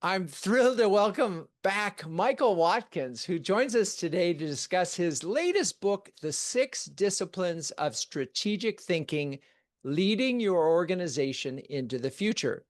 I'm thrilled to welcome back Michael Watkins, who joins us today to discuss his latest book, The 6 Disciplines of Strategic Thinking, Leading Your Organization into the Future.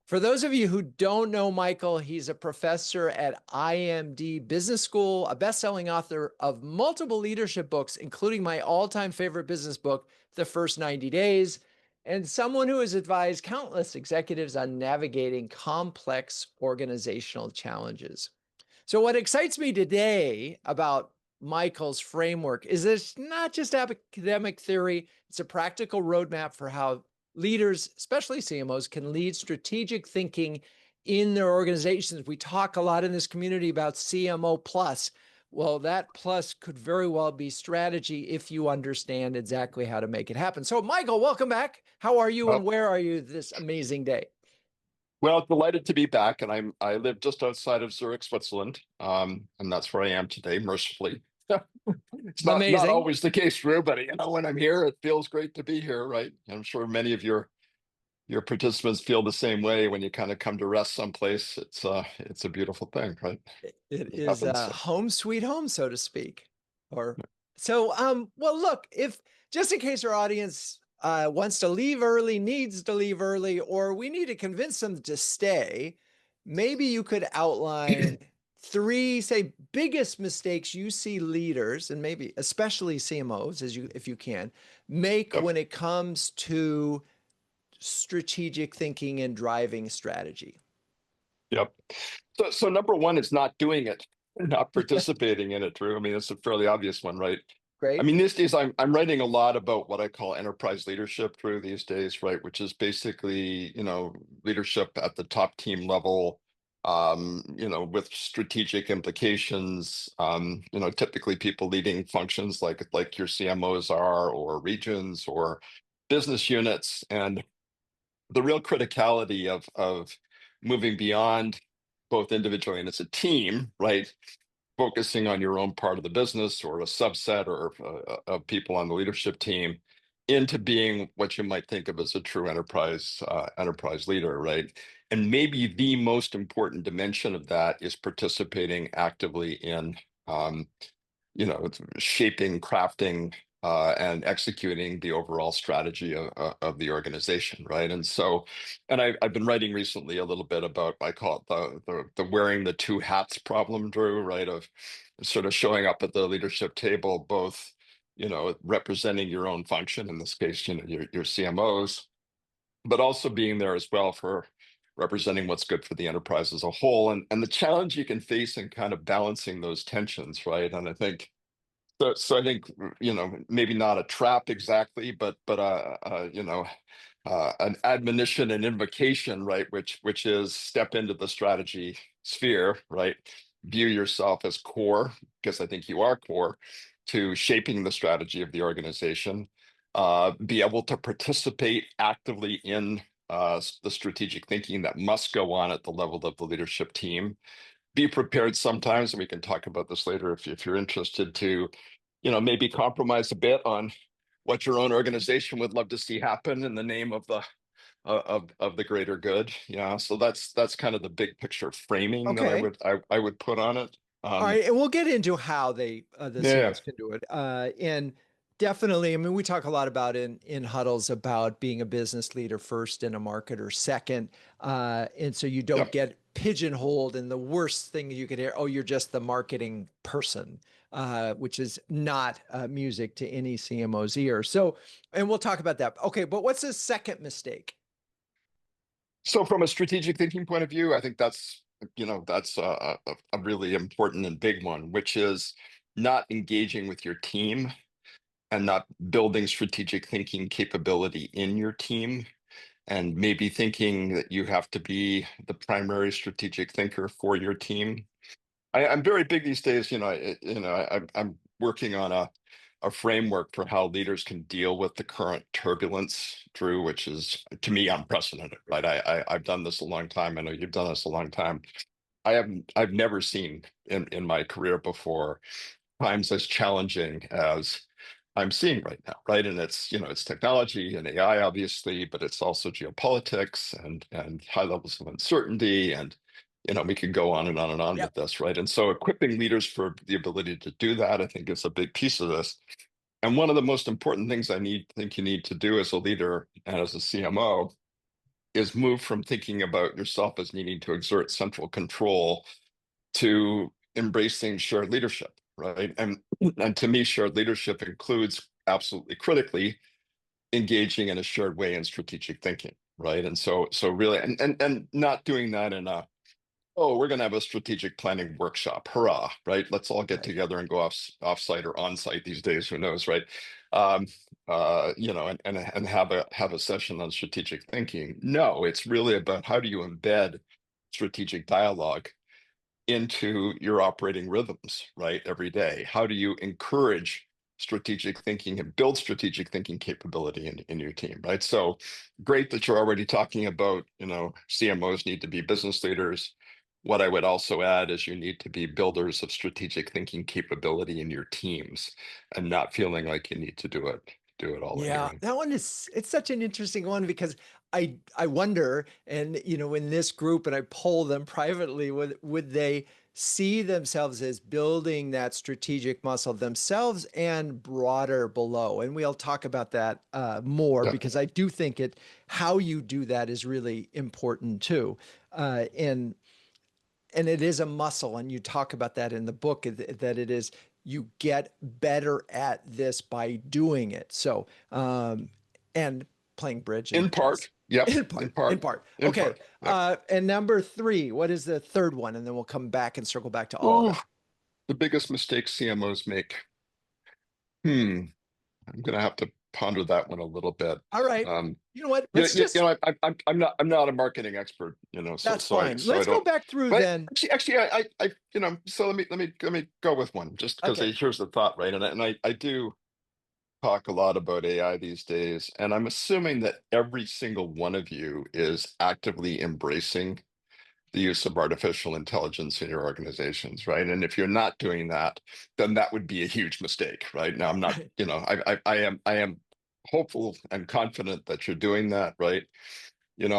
For those of you who don't know Michael, he's a professor at IMD Business School, a best-selling author of multiple leadership books, including my all-time favorite business book, The First 90 Days, and someone who has advised countless executives on navigating complex organizational challenges. So what excites me today about Michael's framework is it's not just academic theory, it's a practical roadmap for how leaders, especially CMOs, can lead strategic thinking in their organizations. We talk a lot in this community about CMO plus. Well, that plus could very well be strategy if you understand exactly how to make it happen. So, Michael, welcome back. How are you and Well, where are you this amazing day? well, delighted to be back, and I live just outside of Zurich, Switzerland, and that's where I am today, mercifully. It's not Amazing. always the case, Drew, but when I'm here, it feels great to be here, right? I'm sure many of your participants feel the same way when you kind of come to rest someplace. It's a beautiful thing, right? It It is happens. a home sweet home, so to speak. Or so well look, if just in case our audience wants to leave early, needs to leave early, or we need to convince them to stay, maybe you could outline three, say, biggest mistakes you see leaders and maybe especially CMOs, as you if you can, make Yep, when it comes to strategic thinking and driving strategy. yep. So number one is not doing it, not participating in it, Drew. I mean, it's a fairly obvious one, right? I Great. mean, these days I'm writing a lot about what I call enterprise leadership, Drew, these days, right? Which is basically, leadership at the top team level, with strategic implications. Typically people leading functions like your CMOs are, or regions, or business units, and the real criticality of moving beyond both individually and as a team, right? Focusing on your own part of the business or a subset or of people on the leadership team into being what you might think of as a true enterprise leader, right? And maybe the most important dimension of that is participating actively in um, shaping, crafting, and executing the overall strategy of the organization, right? And I've been writing recently a little bit about, I call it the wearing the two hats problem, Drew, right? Of sort of showing up at the leadership table, both, representing your own function, in this case, your CMOs, but also being there as well for representing what's good for the enterprise as a whole, and the challenge you can face in kind of balancing those tensions, right? And I think I think maybe not a trap exactly, but an admonition and invocation, right? Which is step into the strategy sphere, right? View yourself as core, because I think you are core to shaping the strategy of the organization. Be able to participate actively in the strategic thinking that must go on at the level of the leadership team. Be prepared sometimes, and we can talk about this later if you're interested, to maybe compromise a bit on what your own organization would love to see happen in the name of the of the greater good. Yeah, so that's kind of the big picture framing that I Okay. would I would put on it. All right, and we'll get into how the Yeah, CMOs can do it. And definitely, I mean, we talk a lot about in huddles about being a business leader first and a marketer second, and so you don't yep. get pigeonholed. And the worst thing you could hear, oh, you're just the marketing person, which is not music to any CMO's ear. So, and we'll talk about that. Okay, but what's the second mistake? So from a strategic thinking point of view, I think that's a really important and big one, which is not engaging with your team and not building strategic thinking capability in your team, and maybe thinking that you have to be the primary strategic thinker for your team. I'm very big these days. I'm working on a framework for how leaders can deal with the current turbulence, Drew, which is to me unprecedented, right? I've done this a long time. I know you've done this a long time. I've never seen in my career before times as challenging as I'm seeing right now, right? And it's technology and AI, obviously, but it's also geopolitics and high levels of uncertainty and we could go on and on and on Yep. with this, right? And so equipping leaders for the ability to do that, I think, is a big piece of this. And one of the most important things think you need to do as a leader and as a CMO is move from thinking about yourself as needing to exert central control to embracing shared leadership, right? And to me, shared leadership includes, absolutely critically, engaging in a shared way in strategic thinking, right? And so really, and not doing that in a, oh, we're going to have a strategic planning workshop, hurrah, right? Let's all get Right. together and go offsite or onsite these days, who knows, right? um and have a session on strategic thinking. No, it's really about how do you embed strategic dialogue into your operating rhythms, right? Every day. How do you encourage strategic thinking and build strategic thinking capability in your team, right? So great that you're already talking about, CMOs need to be business leaders. What I would also add is you need to be builders of strategic thinking capability in your teams and not feeling like you need to do it all on your Yeah, own. that one is it's such an interesting one because I wonder, and in this group, and I poll them privately, would they see themselves as building that strategic muscle themselves and broader below? And we'll talk about that more Yeah. because I do think how you do that is really important too. And it is a muscle, and you talk about that in the book, that it is, you get better at this by doing it. So and playing bridge In and chess. part. Yep. In In part, in part. part. In Okay. part. Yep. And number three, what is the third one? And then we'll come back and circle back to all of Ooh, them. the biggest mistake CMOs make. Hmm. I'm gonna have to ponder that one a little bit. All right. Um, You know what? yeah, Let's yeah, just, I'm not a marketing expert, so that's fine. I Let's go don't. back through But then. actually, so let me go with one, just because Okay. here's the thought, right? And I do talk a lot about AI these days, and I'm assuming that every single one of you is actively embracing the use of artificial intelligence in your organizations, right? And if you're not doing that, then that would be a huge mistake, right? Now, I'm not, Right. I am hopeful and confident that you're doing that, right? When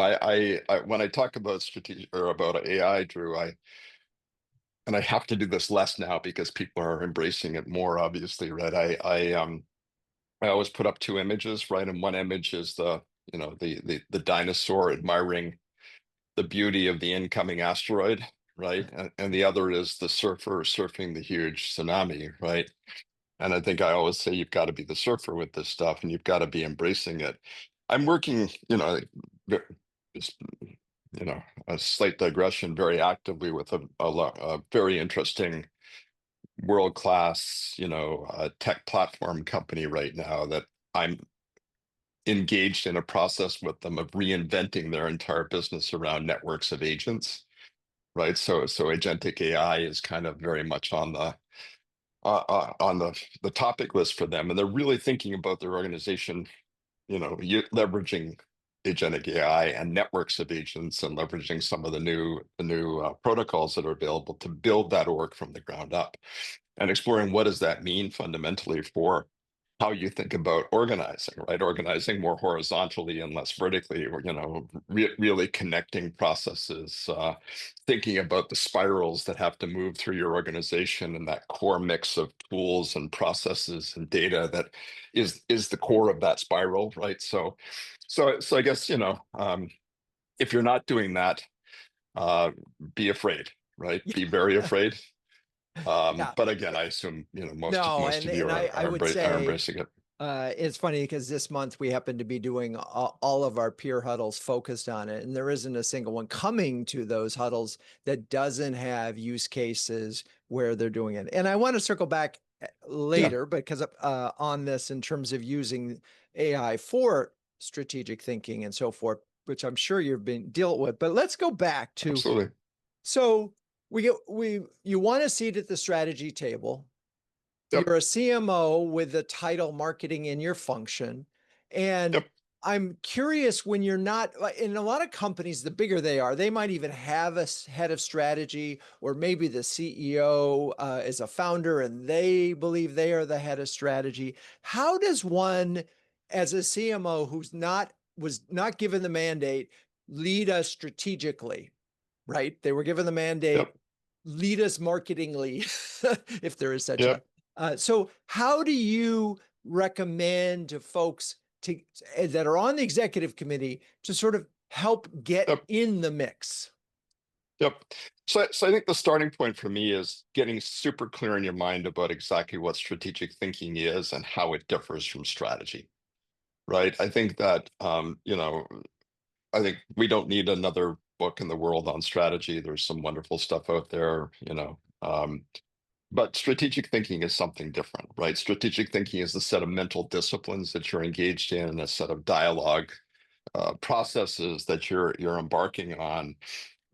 I talk about strategic or about AI, Drew, and I have to do this less now because people are embracing it more, obviously, right? I always put up two images, right? And one image is the dinosaur admiring the beauty of the incoming asteroid, right? And the other is the surfer surfing the huge tsunami, right? And I think I always say you've got to be the surfer with this stuff and you've got to be embracing it. I'm working, ve- just, a slight digression, very actively with a very interesting world-class, tech platform company right now that I'm engaged in a process with them of reinventing their entire business around networks of agents, right? So agentic AI is kind of very much on the topic list for them, and they're really thinking about their organization, leveraging agentic AI and networks of agents and leveraging some of the new protocols that are available to build that org from the ground up and exploring what does that mean fundamentally for how you think about organizing, right? Organizing more horizontally and less vertically, or really connecting processes, thinking about the spirals that have to move through your organization and that core mix of tools and processes and data that is the core of that spiral, right? So I guess if you're not doing that, uh, be afraid, right? Yeah. Be very afraid. Yeah. But again, I assume most No, most and of you and I, are I are, would embra- are say, embracing it. it's funny because this month we happen to be doing all of our peer huddles focused on it, and there isn't a single one coming to those huddles that doesn't have use cases where they're doing it. And I want to circle back Yeah, later because on this in terms of using AI for strategic thinking and so forth, which I'm sure you've been dealt with. But let's go back to, absolutely. so you want a seat at the strategy table. Yep, You're a CMO with the title marketing in your function. And yep. I'm curious, when you're not in a lot of companies, the bigger they are, they might even have a head of strategy, or maybe the CEO is a founder and they believe they are the head of strategy. How does one, as a CMO who's not was not given the mandate, lead us strategically? right? They were given the mandate, Yep. lead us marketingly, if there is such a. Yep. So, how do you recommend to folks to that are on the executive committee to sort of help get Yep. in the mix? Yep. So I think the starting point for me is getting super clear in your mind about exactly what strategic thinking is and how it differs from strategy, right? I think that, I think we don't need another book in the world on strategy. There's some wonderful stuff out there, but strategic thinking is something different, right? Strategic thinking is the set of mental disciplines that you're engaged in, a set of dialogue processes that you're embarking on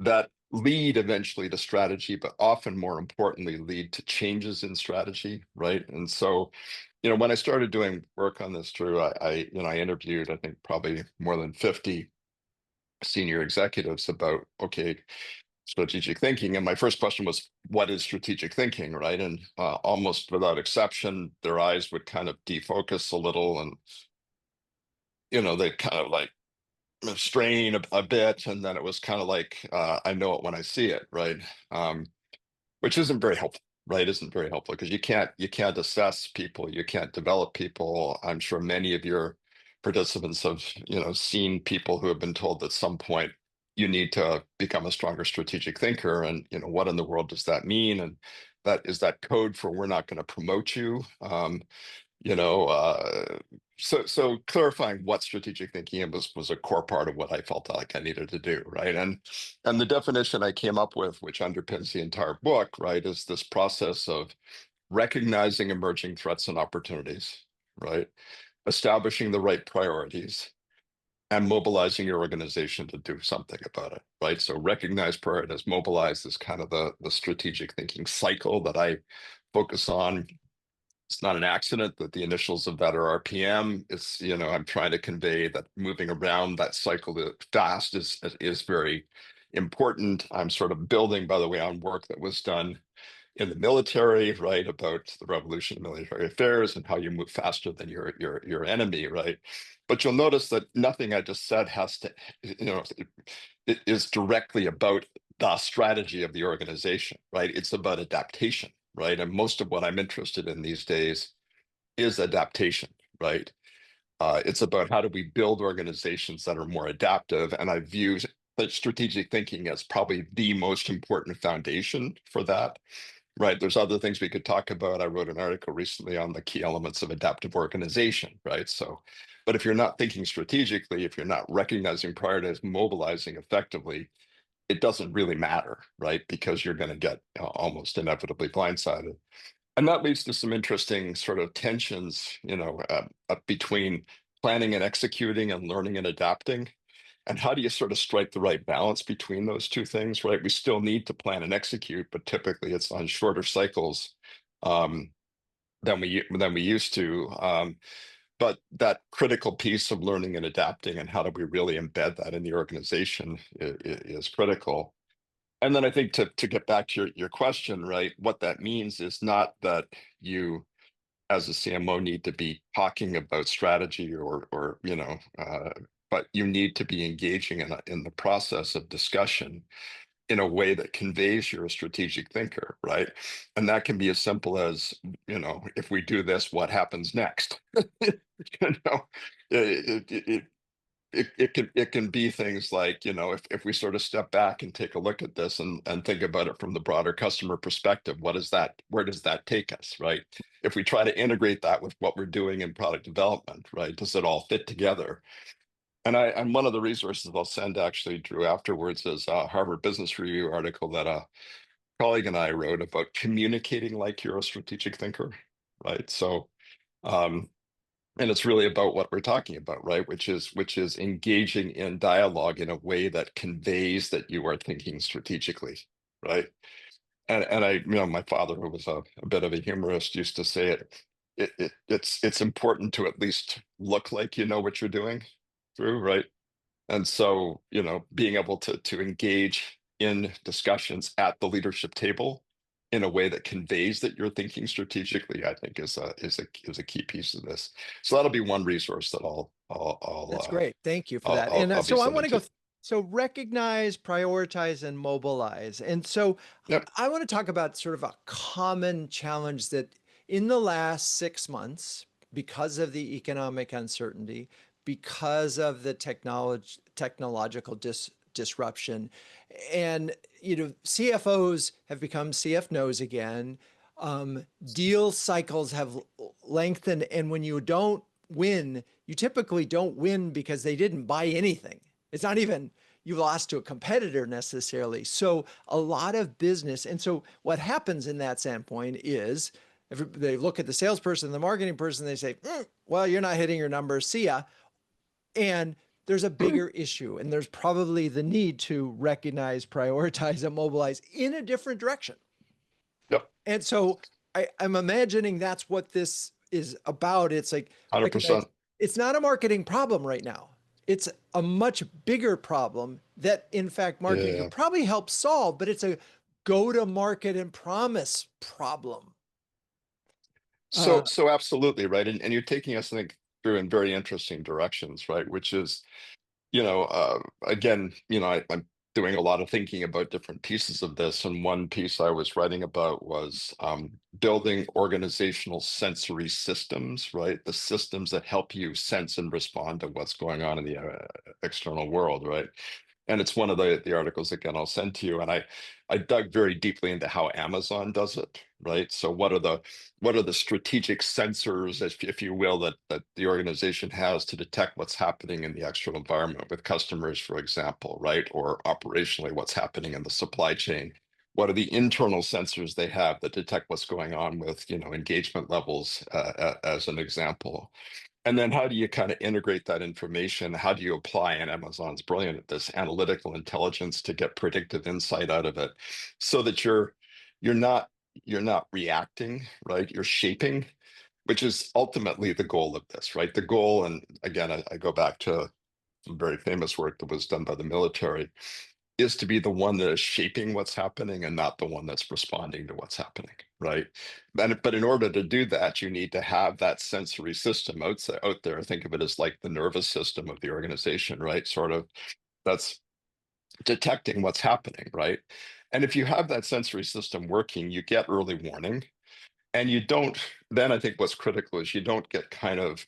that lead eventually to strategy, but often more importantly, lead to changes in strategy, right? And so, when I started doing work on this, Drew, I interviewed, I think probably more than 50 senior executives about, okay, strategic thinking. And my first question was, what is strategic thinking, right? And almost without exception, their eyes would kind of defocus a little, and they'd kind of like strain a bit, and then it was kind of like, I know it when I see it, right? um, which isn't very helpful, right? Isn't very helpful because you can't assess people, you can't develop people. I'm sure many of your participants have seen people who have been told at some point you need to become a stronger strategic thinker, and what in the world does that mean? And that code for we're not going to promote you. you know uh so clarifying what strategic thinking was a core part of what I felt like I needed to do, right? And the definition I came up with, which underpins the entire book, right, is this process of recognizing emerging threats and opportunities, right, establishing the right priorities, and mobilizing your organization to do something about it, right? So recognize, prioritize, mobilize is kind of the strategic thinking cycle that I focus on. It's not an accident that the initials of that are RPM. It's, I'm trying to convey that moving around that cycle fast is very important. I'm sort of building, by the way, on work that was done in the military, right, about the revolution of military affairs and how you move faster than your enemy, right? But you'll notice that nothing I just said has to, it is directly about the strategy of the organization, right? It's about adaptation, right? And most of what I'm interested in these days is adaptation, right? It's about how do we build organizations that are more adaptive, and I view that strategic thinking as probably the most important foundation for that. Right. There's other things we could talk about. I wrote an article recently on the key elements of adaptive organization, right? So, but if you're not thinking strategically, if you're not recognizing, prioritizing, mobilizing effectively, it doesn't really matter, right? Because you're going to get almost inevitably blindsided. And that leads to some interesting sort of tensions, between planning and executing and learning and adapting. And how do you sort of strike the right balance between those two things, right? We still need to plan and execute, but typically it's on shorter cycles um, than we used to. But that critical piece of learning and adapting, and how do we really embed that in the organization is critical. And then I think to get back to your question, right, what that means is not that you as a CMO need to be talking about strategy but you need to be engaging in the process of discussion in a way that conveys you're a strategic thinker, right? And that can be as simple as, if we do this, what happens next? you know, it can be things like, if we sort of step back and take a look at this and think about it from the broader customer perspective, where does that take us, right? If we try to integrate that with what we're doing in product development, right, does it all fit together? And one of the resources I'll send actually, Drew, afterwards is a Harvard Business Review article that a colleague and I wrote about communicating like you're a strategic thinker, right? So um, and it's really about what we're talking about, right? Which is engaging in dialogue in a way that conveys that you are thinking strategically, right? And my father, who was a bit of a humorist, used to say it's important to at least look like you know what you're doing through, right? And so, being able to engage in discussions at the leadership table in a way that conveys that you're thinking strategically, I think is a key piece of this. So that'll be one resource that I'll I'll That's uh, great. Thank you for I'll, that. I'll, And I'll be so I sending want to to go you. So recognize, prioritize, and mobilize. And so Yep. I want to talk about sort of a common challenge that in the last 6 months, because of the economic uncertainty, because of the technological disruption, and CFOs have become CFNOs again. Deal cycles have lengthened, and when you don't win, you typically don't win because they didn't buy anything. It's not even you lost to a competitor necessarily. So a lot of business. And so what happens in that standpoint is if they look at the salesperson, the marketing person, they say, well, you're not hitting your numbers. See ya. And there's a bigger issue. And there's probably the need to recognize, prioritize, and mobilize in a different direction. Yep. And so I'm imagining that's what this is about. It's like recognize 100%. it's not a marketing problem right now. It's a much bigger problem that, in fact, marketing Yeah. could probably help solve, but it's a go to market and promise problem. So absolutely, right. And you're taking us, I think, through in very interesting directions, right? Which is, again, I'm doing a lot of thinking about different pieces of this. And one piece I was writing about was building organizational sensory systems, right? The systems that help you sense and respond to what's going on in the external world, right? And it's one of the articles again I'll send to you. And I dug very deeply into how Amazon does it, right? So what are the strategic sensors, if you will, that the organization has to detect what's happening in the external environment with customers, for example, right? Or operationally, what's happening in the supply chain? What are the internal sensors they have that detect what's going on with, engagement levels, as an example? And then how do you kind of integrate that information? How do you apply, and Amazon's brilliant at this, analytical intelligence to get predictive insight out of it so that you're not you're not reacting, right? You're shaping, which is ultimately the goal of this, right? The goal, and again, I go back to some very famous work that was done by the military, is to be the one that is shaping what's happening and not the one that's responding to what's happening, right? But in order to do that, you need to have that sensory system out there. Think of it as like the nervous system of the organization, right? Sort of that's detecting what's happening, right? And if you have that sensory system working, you get early warning, and you don't. Then I think what's critical is you don't get kind of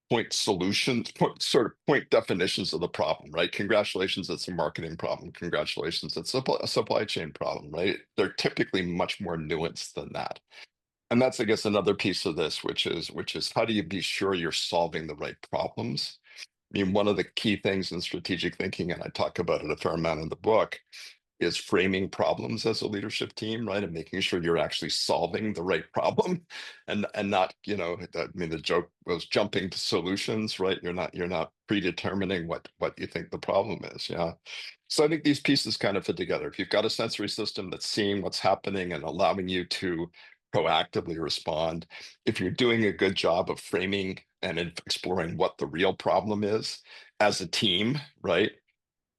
point solutions, sort of point definitions of the problem, right? Congratulations, it's a marketing problem. Congratulations, it's a supply chain problem, right? They're typically much more nuanced than that. And that's, I guess, another piece of this, which is how do you be sure you're solving the right problems? I mean, one of the key things in strategic thinking, and I talk about it a fair amount in the book, is framing problems as a leadership team, right? And making sure you're actually solving the right problem and not, I mean, the joke was jumping to solutions, right? You're not predetermining what you think the problem is. Yeah. So I think these pieces kind of fit together. If you've got a sensory system that's seeing what's happening and allowing you to proactively respond, if you're doing a good job of framing and exploring what the real problem is as a team, right?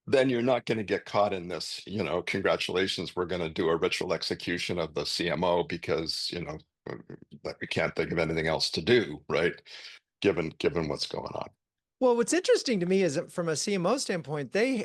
Then you're not going to get caught in this, congratulations, we're going to do a ritual execution of the CMO because, that we can't think of anything else to do, right? Given what's going on. Well, what's interesting to me is that from a CMO standpoint, they,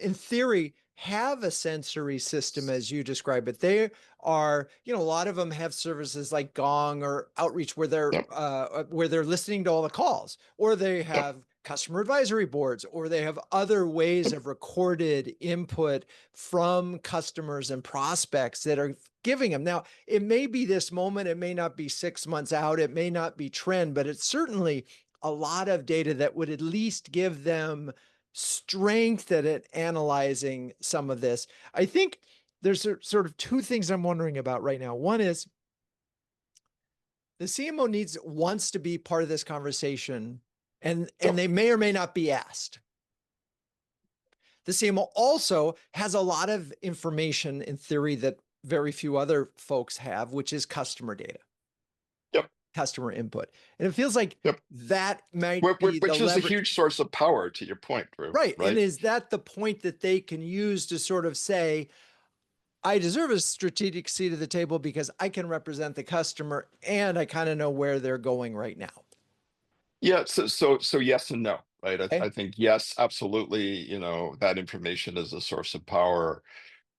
in theory, have a sensory system as you describe it. They are, a lot of them have services like Gong or Outreach Yep. where they're listening to all the calls, or they Yep. have customer advisory boards, or they have other ways of recorded input from customers and prospects that are giving them. Now, it may be this moment, it may not be 6 months out, it may not be trend, but it's certainly a lot of data that would at least give them strength at analyzing some of this. I think there's sort of two things I'm wondering about right now. One is the CMO wants to be part of this conversation, and Yep. they may or may not be asked. The CMO also has a lot of information in theory that very few other folks have, which is customer data, Yep. customer input. And it feels like Yep. that might be the Which is a lever. huge source of power, to your point, Drew, Right. And right? is that the point that they can use to sort of say, I deserve a strategic seat at the table because I can represent the customer and I kind of know where they're going right now? Yeah. So yes and no. right? I Okay. think, yes, absolutely, that information is a source of power.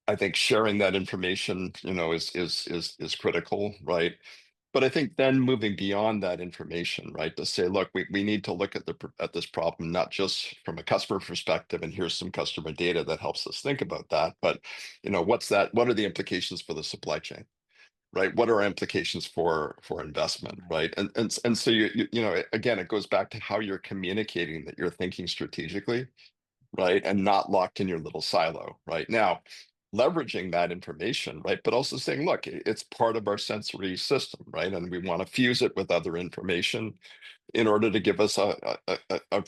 I think sharing that information, is critical, right? But I think then moving beyond that information, right, to say, look, we need to look at this problem not just from a customer perspective, and here's some customer data that helps us think about that, but what are the implications for the supply chain? Right? What are implications for investment, Right. right? And so again, it goes back to how you're communicating that you're thinking strategically, right? And not locked in your little silo, right? Now, leveraging that information, right? But also saying, look, it's part of our sensory system, right? And we want to fuse it with other information in order to give us a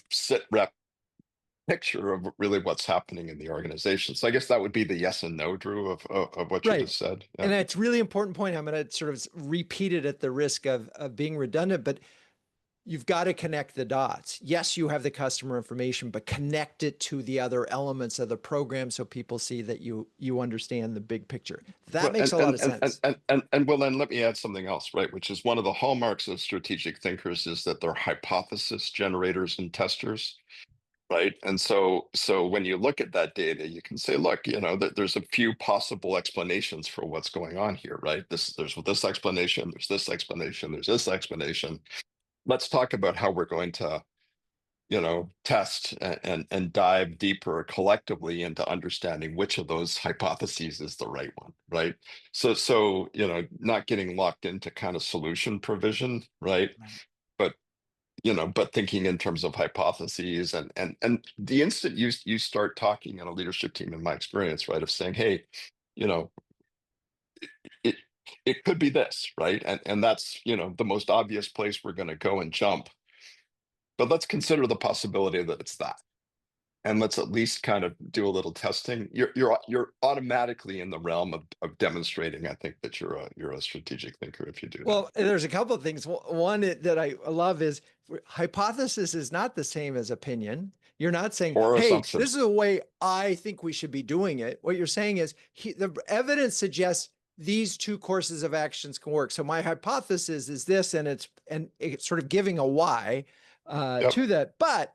sit rep picture of really what's happening in the organization. So I guess that would be the yes and no, Drew, of what you Right. just said. And Yeah. it's really important point. I'm going to sort of repeat it at the risk of being redundant, but you've got to connect the dots. Yes, you have the customer information, but connect it to the other elements of the program so people see that you understand the big picture. That Well, makes a lot of sense. well, then let me add something else, right? Which is one of the hallmarks of strategic thinkers is that they're hypothesis generators and testers, right? And so when you look at that data, you can say, look, that there's a few possible explanations for what's going on here, right? There's this explanation, there's this explanation, there's this explanation. Let's talk about how we're going to test and dive deeper collectively into understanding which of those hypotheses is the right one, right? So not getting locked into kind of solution provision, right? Right. But but thinking in terms of hypotheses, and the instant you start talking in a leadership team, in my experience, right, of saying, hey, you know, it it could be this, right? And that's the most obvious place we're going to go and jump. But let's consider the possibility that it's that. And let's at least kind of do a little testing. You're automatically in the realm of demonstrating, I think, that you're a strategic thinker if you do that. Well, there's a couple of things. One that I love is hypothesis is not the same as opinion. You're not saying, Or hey, assumption. this is the way I think we should be doing it. What you're saying is the evidence suggests these two courses of actions can work. So my hypothesis is this, and it's sort of giving a why Yep, to that. But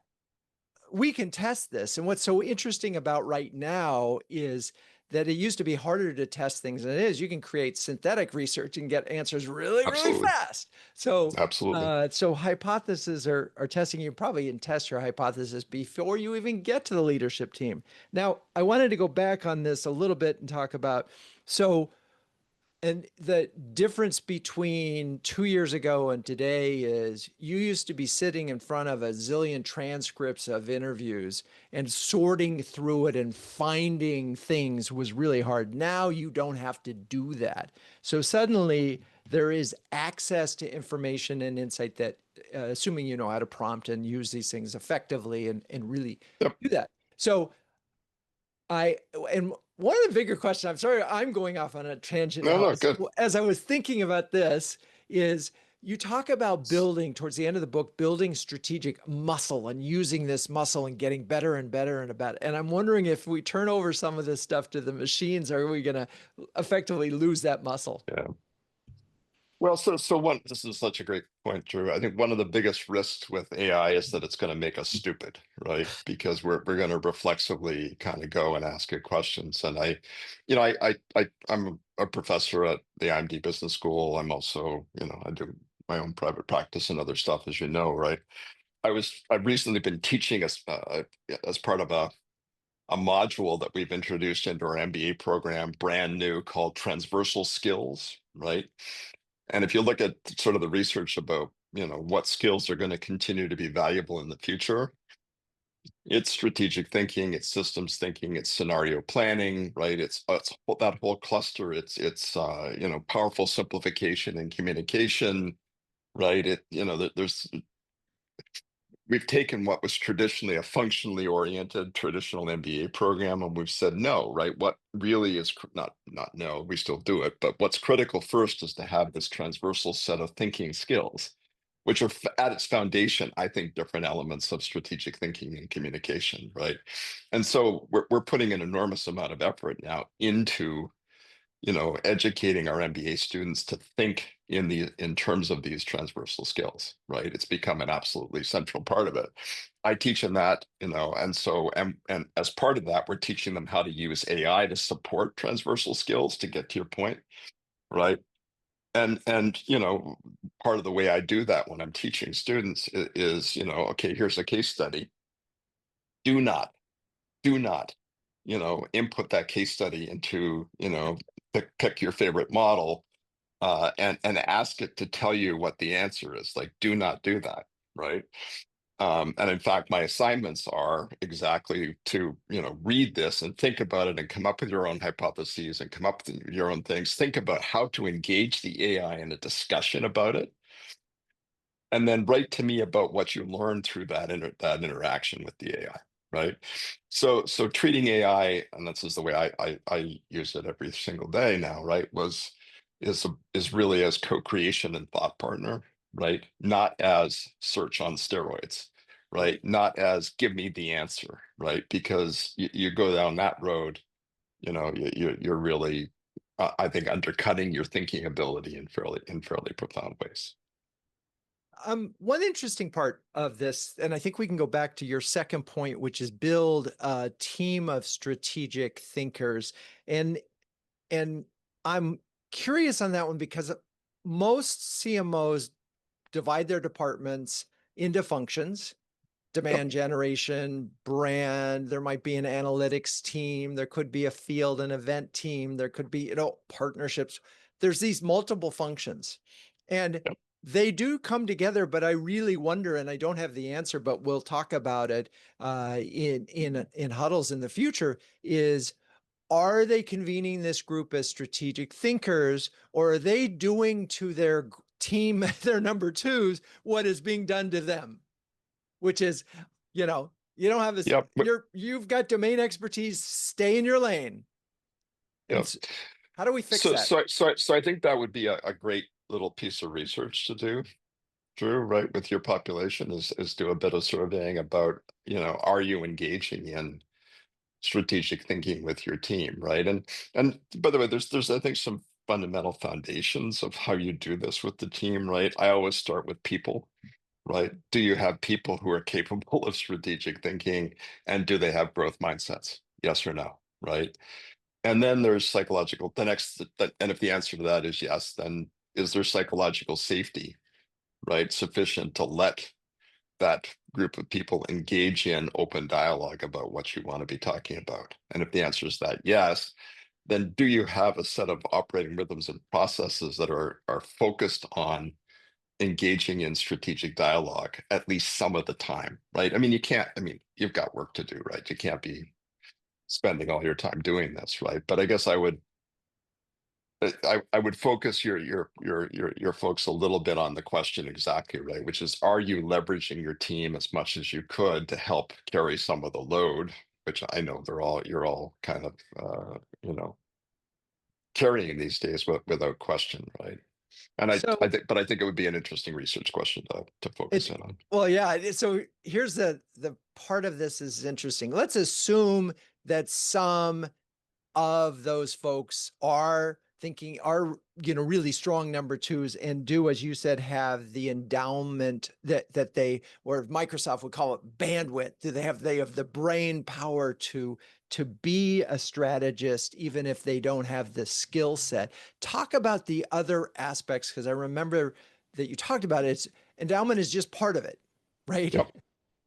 we can test this. And what's so interesting about right now is that it used to be harder to test things than it is. You can create synthetic research and get answers really, really absolutely, fast. So, absolutely. so hypotheses are testing. You probably can test your hypothesis before you even get to the leadership team. Now, I wanted to go back on this a little bit and talk about so and the difference between 2 years ago and today is you used to be sitting in front of a zillion transcripts of interviews and sorting through it and finding things was really hard. Now you don't have to do that. So suddenly there is access to information and insight that, assuming you know how to prompt and use these things effectively and really Yep. do that. So I and one of the bigger questions, I'm sorry, I'm going off on a tangent No, now. no, good. As I was thinking about this, is you talk about building towards the end of the book, building strategic muscle and using this muscle and getting better and better and about it. And I'm wondering if we turn over some of this stuff to the machines, are we going to effectively lose that muscle? Yeah. Well, this is such a great point, Drew. I think one of the biggest risks with AI is that it's going to make us stupid, right? Because we're going to reflexively kind of go and ask it questions. And I'm a professor at the IMD Business School. I'm also, I do my own private practice and other stuff, as you know, right? I've recently been teaching as part of a module that we've introduced into our MBA program, brand new, called Transversal Skills, right? And if you look at sort of the research about, what skills are going to continue to be valuable in the future, it's strategic thinking, it's systems thinking, it's scenario planning, right? It's that whole cluster. It's powerful simplification and communication, right? There's we've taken what was traditionally a functionally oriented traditional MBA program and we've said no, right? What really is not no, we still do it, but what's critical first is to have this transversal set of thinking skills, which are at its foundation, I think, different elements of strategic thinking and communication, right? And so we're putting an enormous amount of effort now into educating our MBA students to think in terms of these transversal skills, right? It's become an absolutely central part of it. I teach them that, and as part of that, we're teaching them how to use AI to support transversal skills, to get to your point, right? And part of the way I do that when I'm teaching students is, okay, here's a case study. Do not, do not, input that case study into, pick your favorite model, and ask it to tell you what the answer is. Like, do not do that, right? And in fact, my assignments are exactly to, read this and think about it and come up with your own hypotheses and come up with your own things. Think about how to engage the AI in a discussion about it, and then write to me about what you learned through that interaction with the AI, right? So treating AI, and this is the way I use it every single day now, right? Is really as co-creation and thought partner, right? Not as search on steroids, right? Not as give me the answer, right? Because you go down that road, you're really, I think, undercutting your thinking ability in fairly profound ways. One interesting part of this, and I think we can go back to your second point, which is build a team of strategic thinkers. And and I'm curious on that one because most CMOs divide their departments into functions: Yep. demand generation, brand. There might be an analytics team. There could be a field and event team. There could be, partnerships. There's these multiple functions, and Yep. they do come together. But I really wonder, and I don't have the answer, but we'll talk about it in huddles in the future. Is Are they convening this group as strategic thinkers, or are they doing to their team, their number twos, what is being done to them? Which is, you don't have this, Yep. you've got domain expertise, stay in your lane. And Yep. how do we fix that? So I think that would be a great little piece of research to do, Drew, right, with your population, is do a bit of surveying about, are you engaging in strategic thinking with your team, right? And by the way, there's I think some fundamental foundations of how you do this with the team, right? I always start with people, right? Do you have people who are capable of strategic thinking, and do they have growth mindsets? Yes or no, right? And then there's psychological, and if the answer to that is yes, then is there psychological safety, right? Sufficient to let that group of people engage in open dialogue about what you want to be talking about? And if the answer is that yes, then do you have a set of operating rhythms and processes that are focused on engaging in strategic dialogue at least some of the time, right? You've got work to do, right? You can't be spending all your time doing this, right? But I guess I would focus your folks a little bit on the question exactly, right? Which is, are you leveraging your team as much as you could to help carry some of the load, which I know you're all kind of carrying these days without question, right? And I So think it would be an interesting research question to focus in on. well, yeah. So here's the part of this is interesting. Let's assume that some of those folks are really strong number twos and do, as you said, have the endowment that they, or Microsoft would call it bandwidth. Do they have the brain power to be a strategist, even if they don't have the skill set? Talk about the other aspects, because I remember that you talked about it. Endowment is just part of it, right? Yep.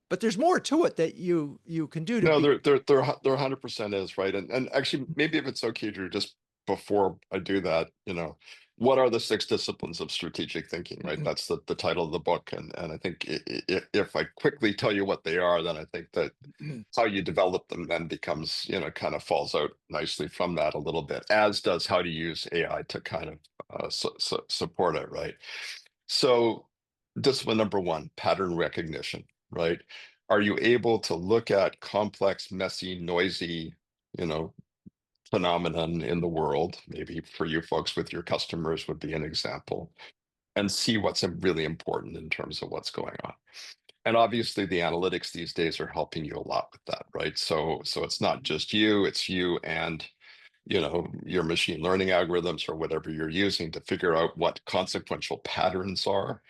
But there's more to it that you can do to No, be. they're 100% is right. And actually, maybe if it's okay, Drew, just before I do that, what are the six disciplines of strategic thinking, right? That's the title of the book. And I think if I quickly tell you what they are, then I think that how you develop them then becomes, kind of falls out nicely from that a little bit, as does how to use AI to kind of support it, right? So, discipline number one, pattern recognition, right? Are you able to look at complex, messy, noisy, you know, phenomenon in the world? Maybe for you folks with your customers would be an example, and see what's really important in terms of what's going on. And obviously, the analytics these days are helping you a lot with that, right? So it's not just you; it's you and your machine learning algorithms or whatever you're using to figure out what consequential patterns are.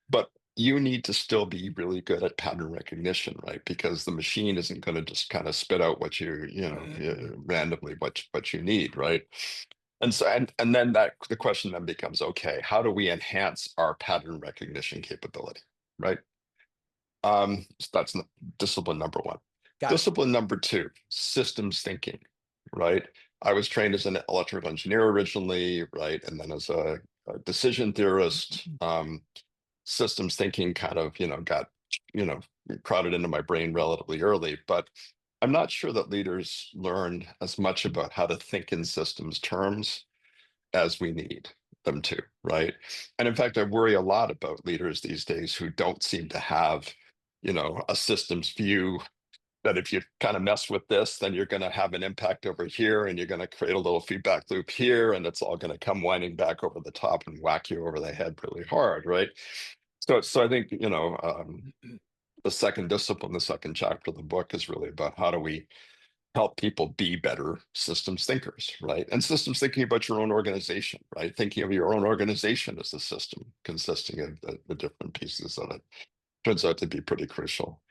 But you need to still be really good at pattern recognition, right? Because the machine isn't going to just kind of spit out what randomly what you need, right? And so and then the question then becomes, okay, how do we enhance our pattern recognition capability, right? So that's discipline number one. Got it. Discipline number two, systems thinking, right? I was trained as an electrical engineer originally, right? And then as a decision theorist, systems thinking kind of, got, you know, crowded into my brain relatively early. But I'm not sure that leaders learn as much about how to think in systems terms as we need them to, right? And in fact, I worry a lot about leaders these days who don't seem to have, a systems view that if you kind of mess with this, then you're going to have an impact over here and you're going to create a little feedback loop here and it's all going to come winding back over the top and whack you over the head really hard, right? So I think, the second discipline, the second chapter of the book is really about how do we help people be better systems thinkers, right? And systems thinking about your own organization, right? Thinking of your own organization as a system consisting of the different pieces of it turns out to be pretty crucial.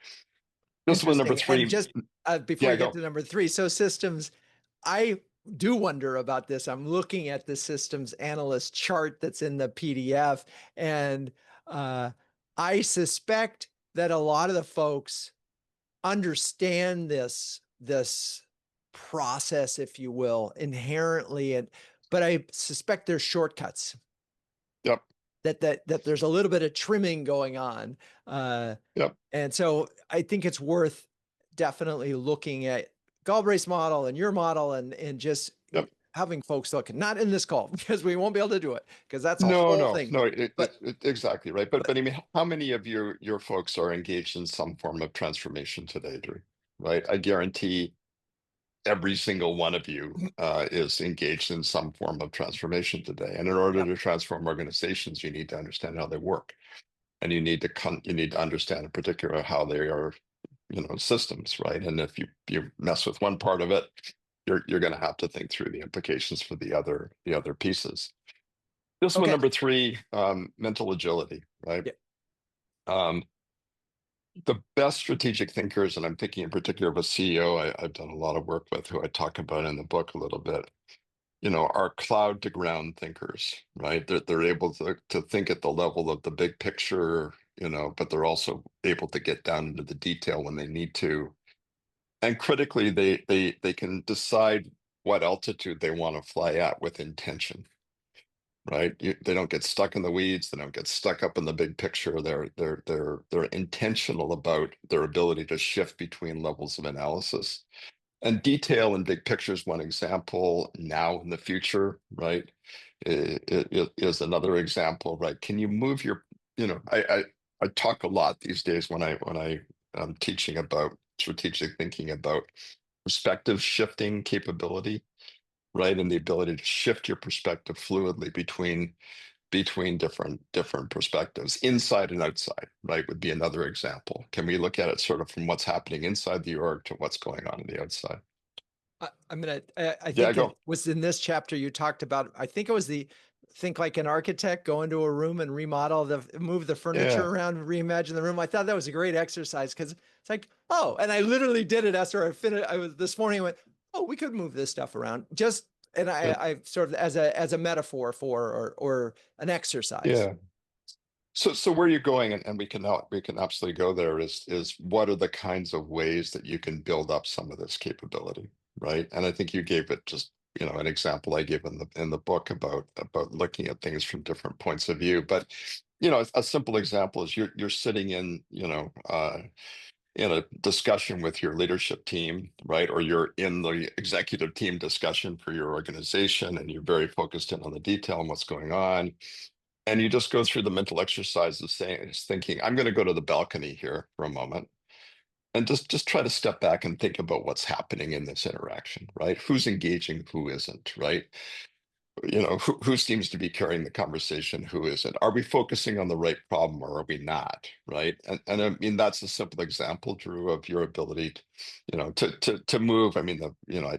Discipline number Interesting. And three. just before Yeah, you get go. to number three, so systems, I do wonder about this. I'm looking at the systems analyst chart that's in the PDF, and I suspect that a lot of the folks understand this process, if you will, inherently, but I suspect there's shortcuts Yep. that there's a little bit of trimming going on. Yep. And so I think it's worth definitely looking at Galbraith's model and your model and just Yep. having folks look, not in this call because we won't be able to do it because that's a No, whole no, thing. no, But exactly right. But I mean, how many of your folks are engaged in some form of transformation today, Drew? Right? I guarantee every single one of you is engaged in some form of transformation today. And in order yeah, to transform organizations, you need to understand how they work, and you need to understand in particular how they are, systems, right? And if you mess with one part of it, you're going to have to think through the implications for the other pieces. This one, okay. number three, mental agility, right? Yeah. Um, the best strategic thinkers, and I'm thinking in particular of a CEO I've done a lot of work with, who I talk about in the book a little bit, are cloud to ground thinkers, right? They're able to think at the level of the big picture, but they're also able to get down into the detail when they need to. And critically, they can decide what altitude they want to fly at with intention, right? They don't get stuck in the weeds. They don't get stuck up in the big picture. They're intentional about their ability to shift between levels of analysis. And detail and big picture is one example. Now in the future, right, it is another example, right? Can you move your, I talk a lot these days when I am teaching about strategic thinking about perspective shifting capability, right, and the ability to shift your perspective fluidly between different perspectives, inside and outside, right, would be another example. Can we look at it sort of from what's happening inside the org to what's going on in the outside? I Yeah, think it go. was in this chapter you talked about, I think it was think like an architect, go into a room and move the furniture Yeah, around, reimagine the room. I thought that was a great exercise because it's like, oh, and I literally did it after I finished. I was this morning, I went, oh, we could move this stuff around and yeah, I sort of as a metaphor for, or an exercise. yeah. So where you're going, and we can absolutely go there, is what are the kinds of ways that you can build up some of this capability, right? And I think you gave it just, an example I give in the book about looking at things from different points of view. But a simple example is you're sitting in a discussion with your leadership team, right? Or you're in the executive team discussion for your organization, and you're very focused in on the detail and what's going on, and you just go through the mental exercise of thinking, I'm going to go to the balcony here for a moment and just try to step back and think about what's happening in this interaction, right? Who's engaging, who isn't, right? who seems to be carrying the conversation, who isn't? Are we focusing on the right problem or are we not? Right. And I mean, that's a simple example, Drew, of your ability to move. I mean,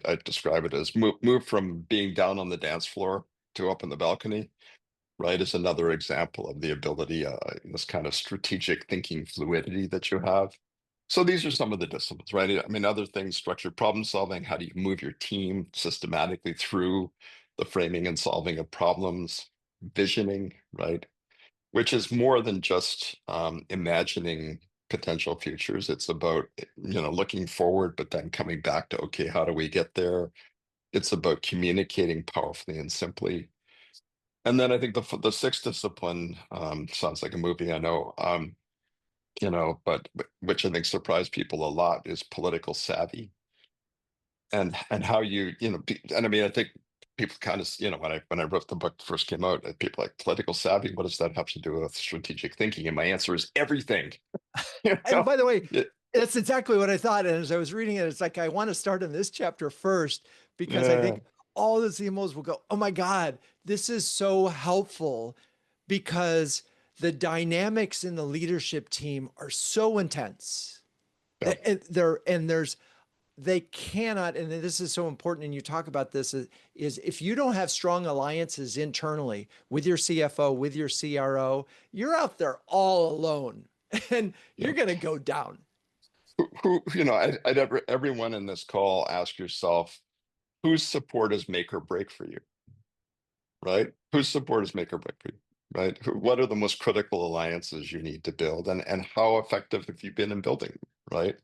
I describe it as move from being down on the dance floor to up in the balcony, right? Is another example of the ability, this kind of strategic thinking fluidity that you have. So these are some of the disciplines, right? I mean, other things, structured problem solving. How do you move your team systematically through the framing and solving of problems? Visioning, right? Which is more than just imagining potential futures. It's about, looking forward, but then coming back to, okay, how do we get there? It's about communicating powerfully and simply. And then I think the sixth discipline sounds like a movie, I know. But which I think surprised people a lot is political savvy, and how and I mean, I think people kind of, when I wrote the book first came out, people like political savvy, what does that have to do with strategic thinking? And my answer is everything. You And know? by the way, Yeah, that's exactly what I thought. And as I was reading it, it's like, I want to start in this chapter first, because I yeah, think all the CMOs will go, oh my God, this is so helpful, because the dynamics in the leadership team are so intense. yeah, And they cannot, and this is so important, and you talk about this, is if you don't have strong alliances internally with your CFO, with your CRO, you're out there all alone and yeah. you're going to go down. Everyone in this call, ask yourself, whose support is make or break for you, right? Whose support is make or break for you, right? What are the most critical alliances you need to build, and how effective have you been in building, right?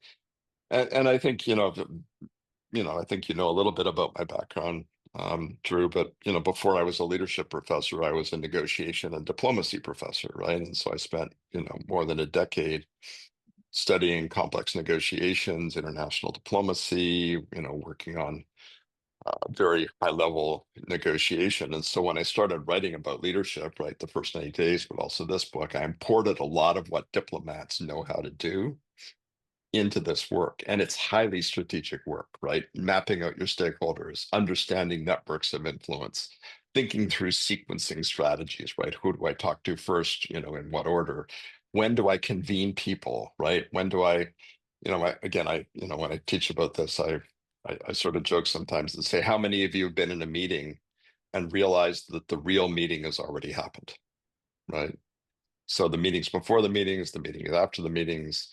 And I think, I think a little bit about my background, Drew, but before I was a leadership professor, I was a negotiation and diplomacy professor, right? And so I spent, more than a decade studying complex negotiations, international diplomacy, working on very high level negotiation. And so when I started writing about leadership, right, the first 90 days, but also this book, I imported a lot of what diplomats know how to do into this work. And it's highly strategic work, right? Mapping out your stakeholders, understanding networks of influence, thinking through sequencing strategies, right? Who do I talk to first, in what order? When do I convene people, right? When do again, when I teach about this, I sort of joke sometimes and say, how many of you have been in a meeting and realized that the real meeting has already happened, right? So the meetings before the meetings, the meetings after the meetings,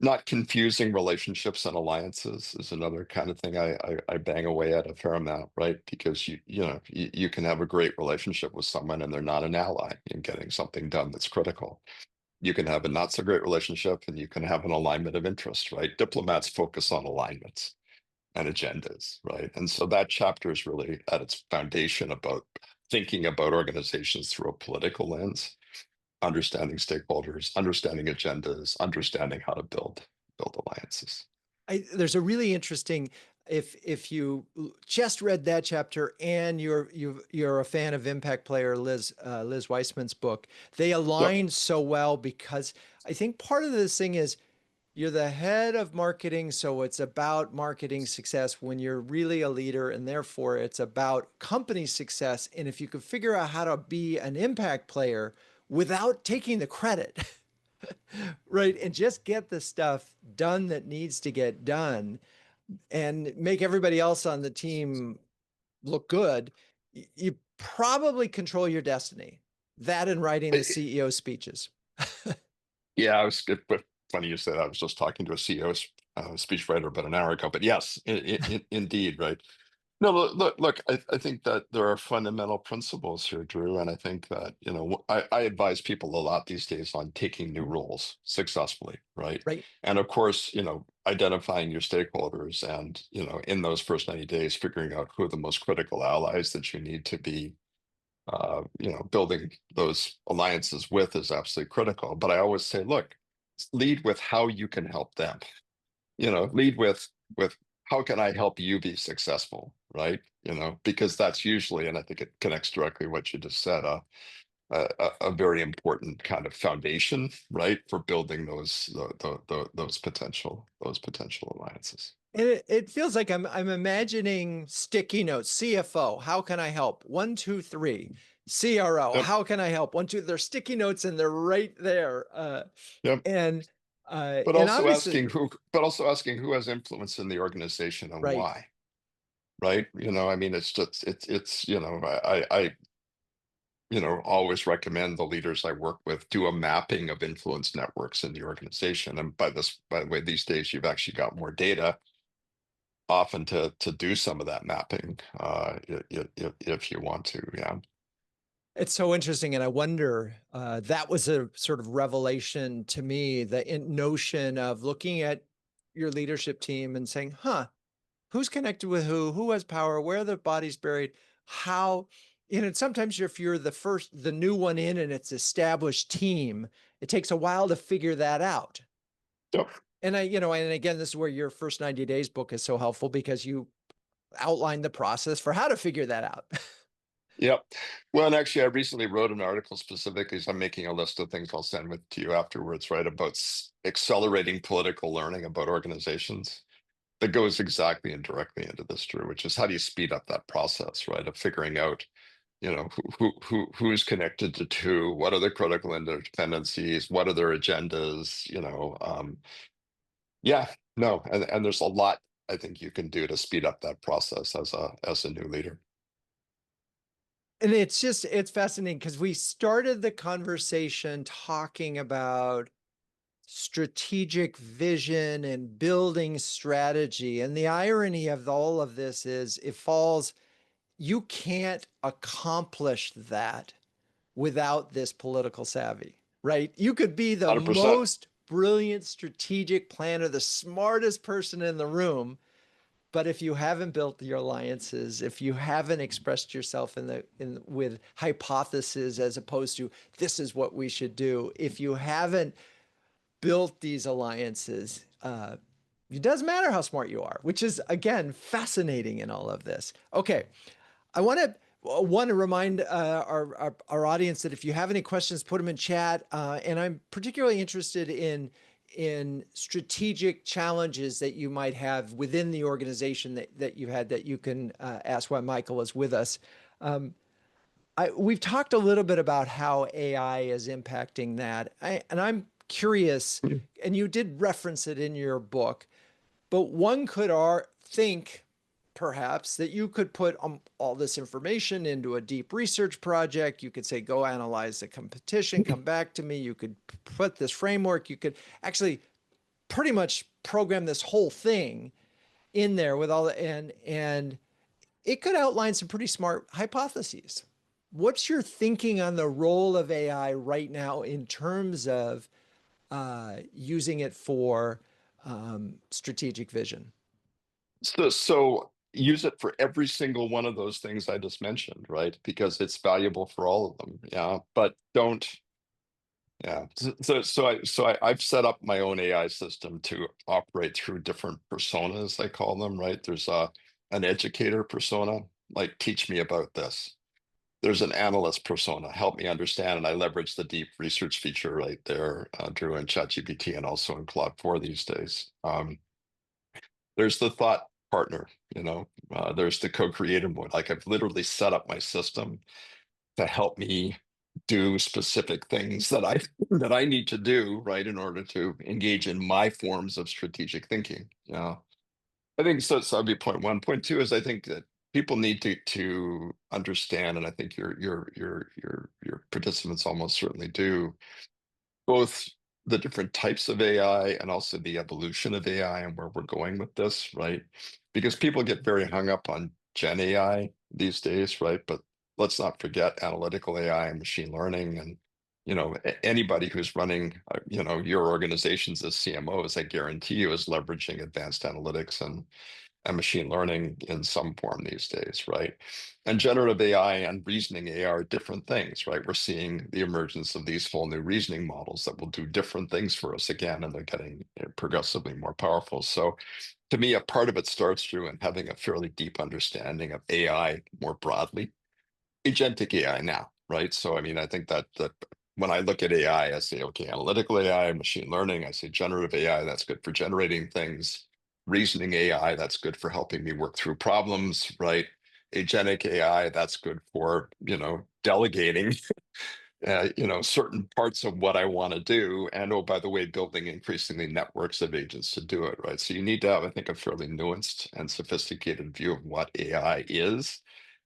not confusing relationships and alliances is another kind of thing I bang away at a fair amount, right? Because you can have a great relationship with someone and they're not an ally in getting something done that's critical. You can have a not so great relationship and you can have an alignment of interest, right? Diplomats focus on alignments and agendas, right? And so that chapter is really at its foundation about thinking about organizations through a political lens, understanding stakeholders, understanding agendas, understanding how to build alliances. There's a really interesting, if you just read that chapter and you're a fan of Impact Player Liz Weissman's book, they Yep. align so well, because I think part of this thing is, you're the head of marketing, so it's about marketing success when you're really a leader, and therefore it's about company success. And if you could figure out how to be an impact player without taking the credit, right, and just get the stuff done that needs to get done, and make everybody else on the team look good, you probably control your destiny. That and writing the Eh, CEO speeches. Yeah, but funny you said. I was just talking to a CEO speechwriter about an hour ago. But yes, indeed, right. No, look, I think that there are fundamental principles here, Drew, and I think that, I advise people a lot these days on taking new roles successfully, right? Right. And of course, identifying your stakeholders and, in those first 90 days, figuring out who are the most critical allies that you need to be, building those alliances with is absolutely critical. But I always say, look, lead with how you can help them. Lead with how can I help you be successful, right? Because that's usually, and I think it connects directly what you just said, a very important kind of foundation, right, for building those potential alliances. And it feels like I'm imagining sticky notes. CFO, how can I help? 1, 2, 3. CRO, Yep. how can I help? 1, 2. They're sticky notes and they're right there. Yep. And But and also obviously, asking who has influence in the organization and right. why, right? I mean, it's just it's always recommend the leaders I work with do a mapping of influence networks in the organization. And by the way, these days you've actually got more data often to do some of that mapping, if you want to. Yeah. It's so interesting. And I wonder, that was a sort of revelation to me, the notion of looking at your leadership team and saying, huh, who's connected with who has power, where the body's buried, how, sometimes if you're the new one in and it's established team, it takes a while to figure that out. Yep. And again, this is where your first 90 days book is so helpful because you outline the process for how to figure that out. Yep. Well, and actually, I recently wrote an article specifically, so I'm making a list of things I'll send with to you afterwards, right, about accelerating political learning about organizations that goes exactly and directly into this, Drew, which is how do you speed up that process, right, of figuring out, who's connected to who, what are the critical interdependencies, what are their agendas, yeah, no, and there's a lot I think you can do to speed up that process as a new leader. And it's fascinating because we started the conversation talking about strategic vision and building strategy. And the irony of all of this is you can't accomplish that without this political savvy, right? You could be the 100%. most brilliant strategic planner, the smartest person in the room, but if you haven't built your alliances, if you haven't expressed yourself with hypotheses as opposed to this is what we should do, if you haven't built these alliances, it doesn't matter how smart you are, which is again fascinating in all of this. Okay, I want to remind our audience that if you have any questions, put them in chat. And I'm particularly interested in strategic challenges that you might have within the organization that you had that you can ask while Michael is with us. We've talked a little bit about how AI is impacting that, and I'm curious, and you did reference it in your book, but one could think perhaps that you could put all this information into a deep research project. You could say, go analyze the competition, come back to me. You could put this framework. You could actually pretty much program this whole thing in there with all the, and it could outline some pretty smart hypotheses. What's your thinking on the role of AI right now in terms of using it for strategic vision? So use it for every single one of those things I just mentioned, right? Because it's valuable for all of them. Yeah, but don't. Yeah. I've set up my own AI system to operate through different personas, I call them, right? There's an educator persona, like teach me about this. There's an analyst persona, help me understand, and I leverage the deep research feature right there, Drew, in ChatGPT and also in Claude 4 these days. There's the thought partner, there's the co-creator mode. Like I've literally set up my system to help me do specific things that I need to do, right, in order to engage in my forms of strategic thinking. I think so that'd be point one. Point two is I think that people need to understand, and I think your participants almost certainly do, both the different types of AI and also the evolution of AI and where we're going with this, right? Because people get very hung up on Gen AI these days, right? But let's not forget analytical AI and machine learning and anybody who's running your organizations as CMOs, I guarantee you is leveraging advanced analytics and machine learning in some form these days, right? And generative AI and reasoning AI are different things, right? We're seeing the emergence of these whole new reasoning models that will do different things for us again, and they're getting progressively more powerful. So to me, a part of it starts through in having a fairly deep understanding of AI more broadly, agentic AI now, right? So I mean, I think that when I look at AI, I say, okay, analytical AI, machine learning, I say generative AI, that's good for generating things. reasoning AI, that's good for helping me work through problems, right? Agentic AI, that's good for, delegating, certain parts of what I want to do. And oh, by the way, building increasingly networks of agents to do it, right? So you need to have, I think, a fairly nuanced and sophisticated view of what AI is,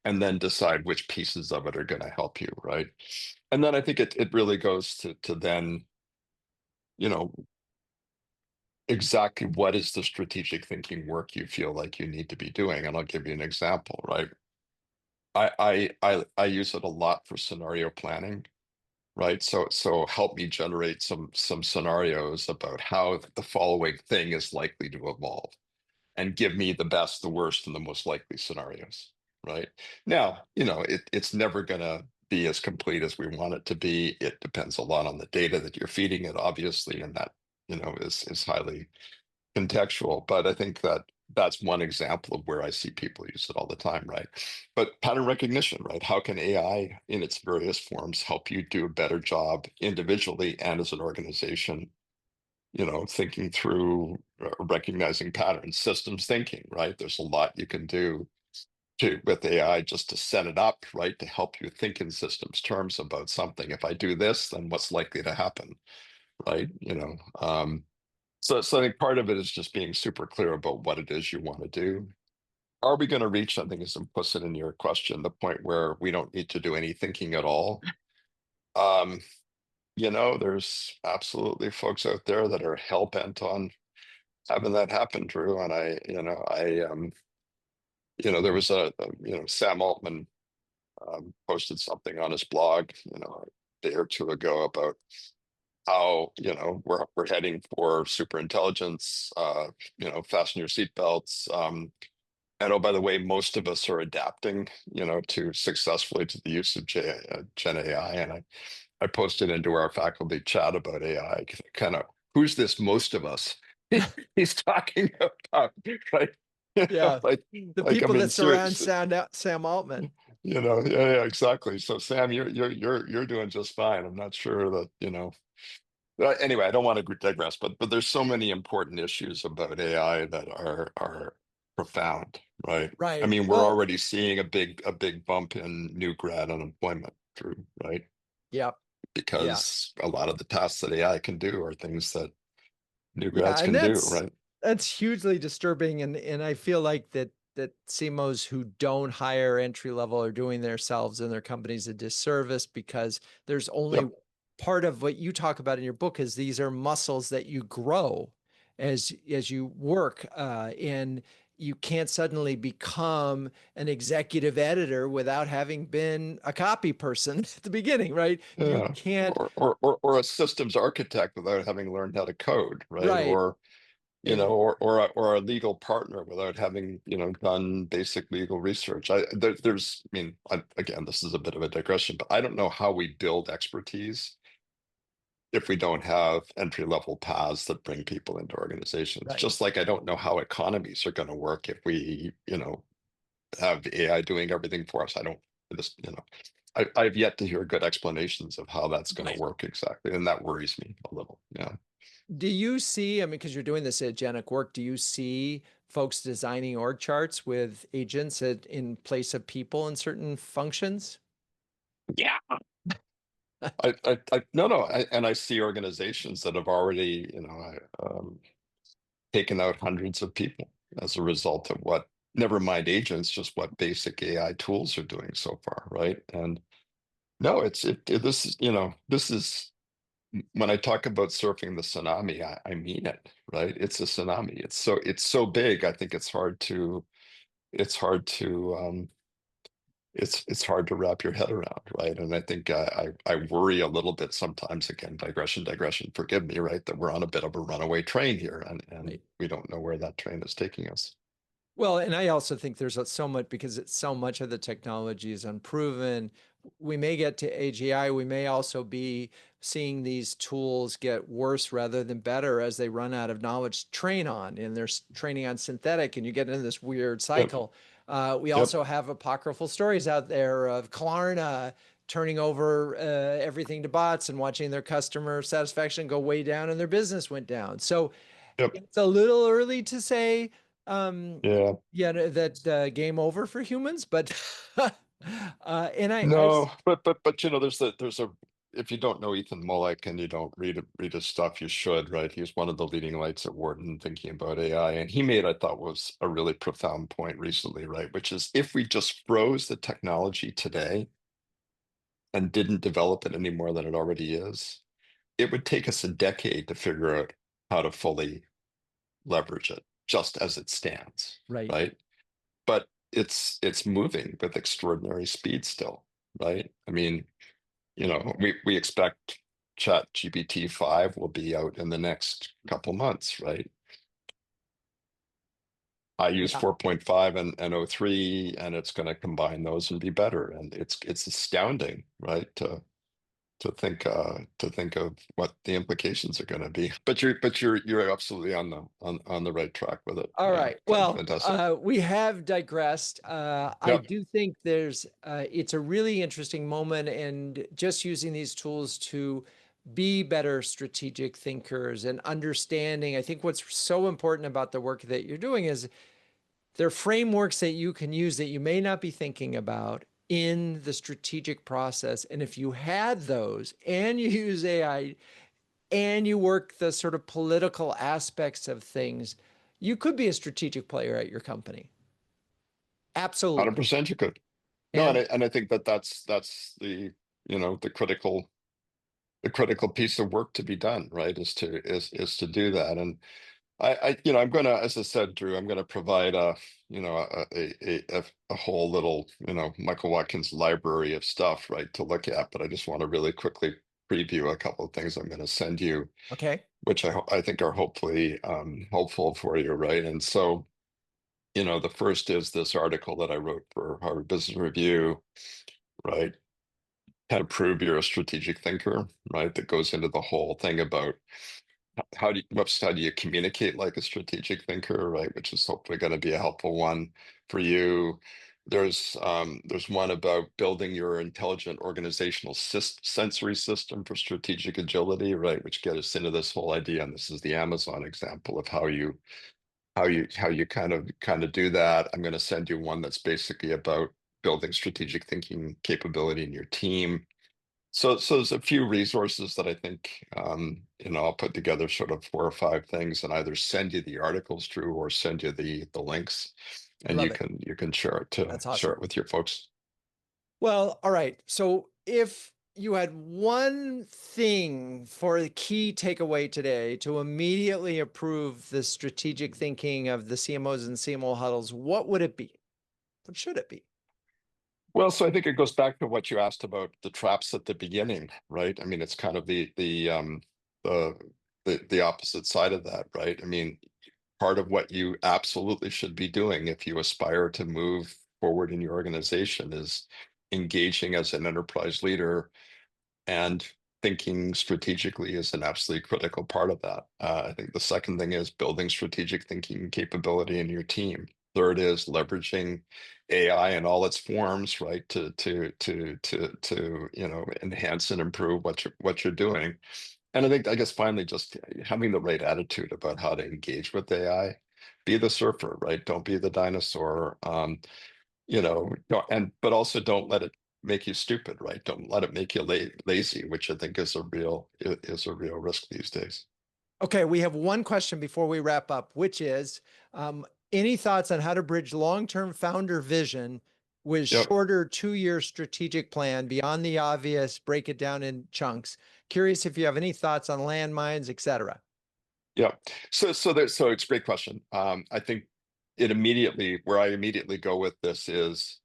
and then decide which pieces of it are going to help you, right? And then I think it really goes to then, you know, exactly what is the strategic thinking work you feel like you need to be doing. And I'll give you an example, right? I use it a lot for scenario planning, right? So help me generate some scenarios about how the following thing is likely to evolve, and give me the best, the worst, and the most likely scenarios, right? Now, it's never gonna be as complete as we want it to be. It depends a lot on the data that you're feeding it, obviously, and that, is highly contextual. But I think that that's one example of where I see people use it all the time, right? But pattern recognition, right? How can AI in its various forms help you do a better job individually and as an organization, thinking through, recognizing patterns, systems thinking, right? There's a lot you can do with AI just to set it up, right? To help you think in systems terms about something. If I do this, then what's likely to happen, right? So I think part of it is just being super clear about what it is you want to do. Are we going to reach, I think is implicit in your question, the point where we don't need to do any thinking at all? Um, there's absolutely folks out there that are hell bent on having that happen, Drew. And there was Sam Altman posted something on his blog, a day or two ago about how, we're heading for super intelligence, fasten your seatbelts. And oh, by the way, most of us are adapting, to successfully to the use of Gen AI. And I posted into our faculty chat about AI, kind of, who's this most of us he's talking about, right? Yeah. Like, The I people mean, that surround seriously, Sam Altman. yeah, exactly. So Sam, you're doing just fine. I'm not sure that, anyway, I don't want to digress, but there's so many important issues about AI that are profound, right? I Right. mean, we're Well, already seeing a big bump in new grad unemployment, Drew, right? yeah. Yeah. Because a lot of the tasks that AI can do are things that new Yeah, grads and can do, right? that's hugely disturbing, and I feel like that CMOs who don't hire entry level are doing themselves and their companies a disservice, because there's only Yep. part of what you talk about in your book is these are muscles that you grow as you work, and you can't suddenly become an executive editor without having been a copy person at the beginning, right? You Yeah. can't, Or a systems architect without having learned how to code, right? right? Or And or a legal partner without having done basic legal research. I mean, again, this is a bit of a digression, but I don't know how we build expertise if we don't have entry level paths that bring people into organizations. right. Just like I don't know how economies are going to work if we have AI doing everything for us. I don't just I've yet to hear good explanations of how that's going to Right. work exactly, and that worries me a little. Yeah. Do you see, I mean, because you're doing this agentic work, do you see folks designing org charts with agents in place of people in certain functions? Yeah. No, and I see organizations that have already, taken out hundreds of people as a result of what, never mind agents, just what basic AI tools are doing so far, right? And no, this is, when I talk about surfing the tsunami, I mean it, right? It's a tsunami. It's so big. I think it's hard to, it's hard to wrap your head around, right? And I think I worry a little bit sometimes. Again, digression. Forgive me, right? That we're on a bit of a runaway train here, and Right. we don't know where that train is taking us. Well, and I also think there's so much, because it's so much of the technology is unproven. We may get to AGI. We may also be seeing these tools get worse rather than better as they run out of knowledge to train on, and they're training on synthetic, and you get into this weird Yep. cycle. We Yep. also have apocryphal stories out there of Klarna turning over everything to bots and watching their customer satisfaction go way down and their business went down. So Yep. It's a little early to say, Yeah. yeah, that game over for humans, but and No, but there's a if you don't know Ethan Mollick and you don't read his stuff, you should, right? He's one of the leading lights at Wharton thinking about AI. And he made, I thought, was a really profound point recently, right? Which is if we just froze the technology today and didn't develop it any more than it already is, it would take us a decade to figure out how to fully leverage it just as it stands, right. right? But it's moving with extraordinary speed still, right? I mean, we expect Chat GPT 5 will be out in the next couple months, right? I use Yeah. 4.5 and O3, and it's going to combine those and be better. And it's astounding, right? To think of what the implications are going to be. But you're absolutely on the right track with it. All Yeah, right. Well, fantastic. we have digressed. I Yep, do think it's a really interesting moment, and just using these tools to be better strategic thinkers and understanding. I think what's so important about the work that you're doing is there are frameworks that you can use that you may not be thinking about in the strategic process. And if you had those and you use AI and you work the sort of political aspects of things, you could be a strategic player at your company. Absolutely. 100% you could. No, and And I think that's the critical piece of work to be done, right? Is to do that. And I'm gonna, as I said, Drew, I'm gonna provide a whole little, Michael Watkins library of stuff, right, to look at. But I just want to really quickly preview a couple of things I'm going to send you, okay. which I think are hopefully helpful for you, right? And so, the first is this article that I wrote for Harvard Business Review, right? How to prove you're a strategic thinker, right? That goes into the whole thing about how do you communicate like a strategic thinker, right? Which is hopefully going to be a helpful one for you. There's one about building your intelligent organizational sensory system for strategic agility, right? Which gets us into this whole idea, and this is the Amazon example of how you kind of do that. I'm going to send you one that's basically about building strategic thinking capability in your team. So there's a few resources that I think I'll put together sort of 4 or 5 things and either send you the articles, Drew, or send you the links, and you Love it. can you can share it That's awesome. with your folks. Well, all right. So if you had one thing for the key takeaway today to immediately improve the strategic thinking of the CMOs and CMO huddles, what would it be? What should it be? Well, so I think it goes back to what you asked about the traps at the beginning, right? I mean, it's kind of the the opposite side of that, right? I mean, part of what you absolutely should be doing if you aspire to move forward in your organization is engaging as an enterprise leader, and thinking strategically is an absolutely critical part of that. I think the second thing is building strategic thinking capability in your team. Third is leveraging AI in all its forms, right, to enhance and improve what you're doing. And I guess finally, just having the right attitude about how to engage with AI. Be the surfer, right? Don't be the dinosaur. But also don't let it make you stupid, right? Don't let it make you lazy, which I think is a real risk these days. Okay, we have one question before we wrap up, which is any thoughts on how to bridge long-term founder vision with Yep. shorter 2-year strategic plan beyond the obvious, break it down in chunks? Curious if you have any thoughts on landmines, et cetera. Yep. So it's a great question. I think where I immediately go with this is,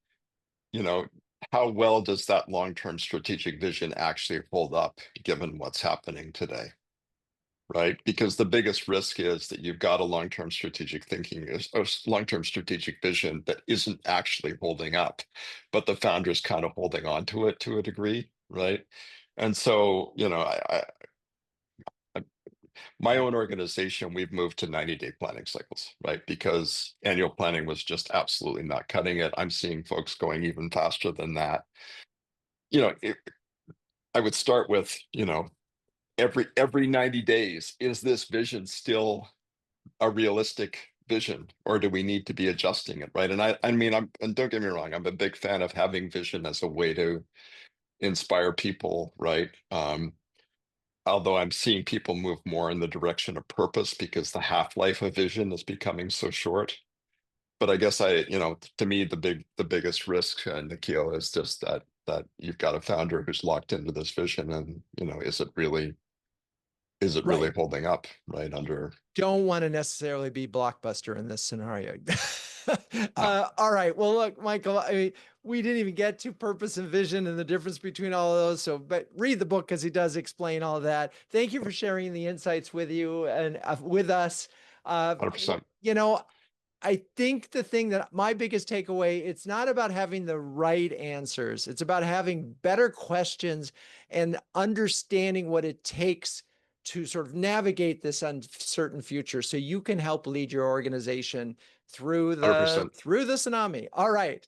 you know, how well does that long-term strategic vision actually hold up given what's happening today? Right? Because the biggest risk is that you've got a long-term strategic thinking, a long-term strategic vision that isn't actually holding up, but the founder's kind of holding on to it to a degree, right? And so, my own organization, we've moved to 90-day planning cycles, right? Because annual planning was just absolutely not cutting it. I'm seeing folks going even faster than that. I would start with, every 90 days, is this vision still a realistic vision, or do we need to be adjusting it, right? And I mean, and don't get me wrong, I'm a big fan of having vision as a way to inspire people, right? Although I'm seeing people move more in the direction of purpose because the half-life of vision is becoming so short. But I guess to me, the biggest risk, Nikhil, is just that you've got a founder who's locked into this vision, and is it really Right. holding up, right? Under Don't want to necessarily be Blockbuster in this scenario. no, All right. Well, look, Michael, I mean, we didn't even get to purpose and vision and the difference between all of those. So, but read the book because he does explain all of that. Thank you for sharing the insights with you and with us. Uh, 100%. you know, I think the thing that my biggest takeaway, it's not about having the right answers. It's about having better questions and understanding what it takes to sort of navigate this uncertain future so you can help lead your organization through the 100%. tsunami. All right.